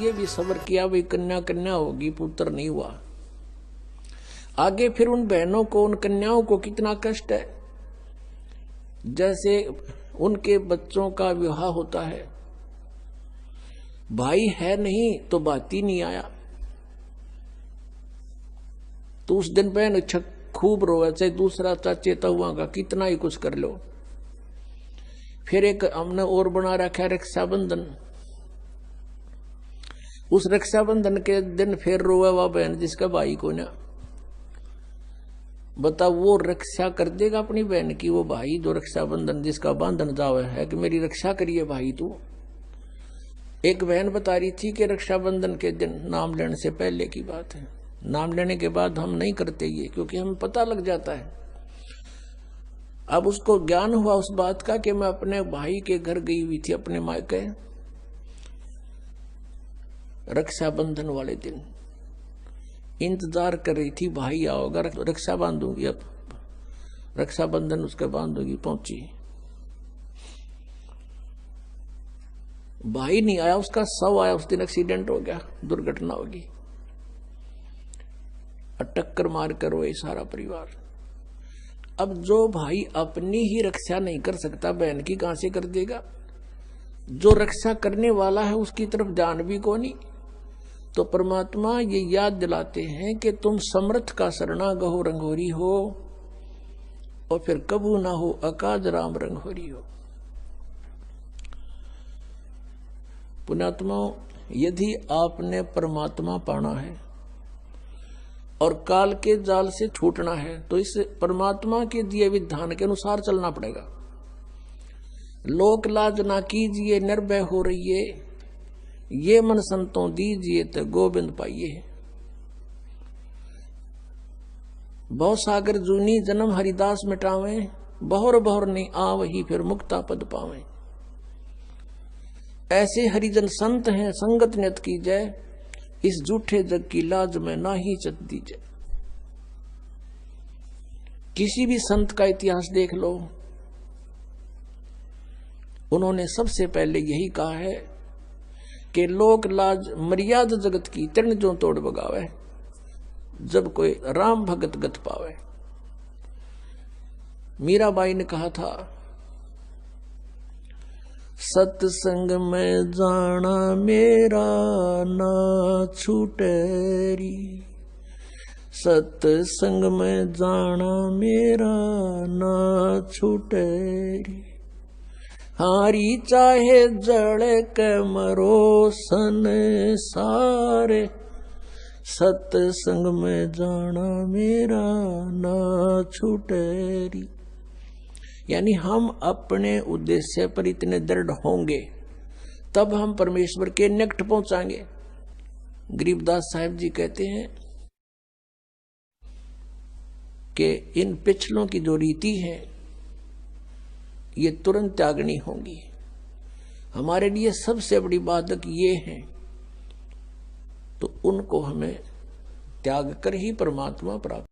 ये भी सब्र किया, भाई कन्या कन्या होगी, पुत्र नहीं हुआ। आगे फिर उन बहनों को, उन कन्याओं को कितना कष्ट है। जैसे उनके बच्चों का विवाह होता है, भाई है नहीं तो बाती नहीं आया, तो उस दिन बहन खूब रोए, चाहे दूसरा चाचे तहुआ का कितना ही कुछ कर लो। फिर एक हमने और बना रखा है रक्षाबंधन। उस रक्षाबंधन के दिन फिर रोए वह बहन जिसका भाई को ना, बता वो रक्षा कर देगा अपनी बहन की, वो भाई जो रक्षाबंधन जिसका बांधन जावे है कि मेरी रक्षा करिए भाई तू। एक बहन बता रही थी कि रक्षाबंधन के दिन, नाम लेने से पहले की बात है, नाम लेने के बाद हम नहीं करते ये, क्योंकि हमें पता लग जाता है। अब उसको ज्ञान हुआ उस बात का कि मैं अपने भाई के घर गई हुई थी, अपने मायके, रक्षाबंधन वाले दिन इंतजार कर रही थी, भाई आओगा रक्षा बांधूंगी, अब रक्षाबंधन उसके बांधूंगी। पहुंची, भाई नहीं आया, उसका शव आया। उस दिन एक्सीडेंट हो गया, दुर्घटना होगी, टक्कर मार कर रोए सारा परिवार। अब जो भाई अपनी ही रक्षा नहीं कर सकता, बहन की कहां से कर देगा। जो रक्षा करने वाला है उसकी तरफ ध्यान भी को नहीं। तो परमात्मा ये याद दिलाते हैं कि तुम समर्थ का शरणा गहो रंगोरी हो, और फिर कबू ना हो अकाज राम रंगोरी हो। पुण्यात्मा, यदि आपने परमात्मा पाना है और काल के जाल से छूटना है, तो इस परमात्मा के दिए विधान के अनुसार चलना पड़ेगा। लोक लाज ना कीजिए निर्भय हो रहिए, ये मन संतों दीजिए तो गोविंद पाइए। बहु सागर जूनी जन्म हरिदास मिटावे, बहुर बहुर नहीं आवही फिर मुक्ता पद पावे। ऐसे हरिजन संत हैं संगत नियत की जय, इस झूठे जग की लाज में ना ही चत दीजिए। किसी भी संत का इतिहास देख लो, उन्होंने सबसे पहले यही कहा है कि लोक लाज मर्यादा जगत की तृण जो तोड़ बगावे, जब कोई राम भगत गत पावे। मीराबाई ने कहा था, सत्संग में जाना मेरा ना छूटेरी, सत्संग में जाना मेरा ना छूटेरी। हारी चाहे जड़ के मरो संसारे, सत्संग में जाना मेरा ना छूटेरी। यानी हम अपने उद्देश्य पर इतने दृढ़ होंगे तब हम परमेश्वर के निकट पहुंचाएंगे। गरीबदास साहिब जी कहते हैं कि इन पिछलों की जो रीति है ये तुरंत त्यागनी होंगी। हमारे लिए सबसे बड़ी बाधक ये है, तो उनको हमें त्याग कर ही परमात्मा प्राप्त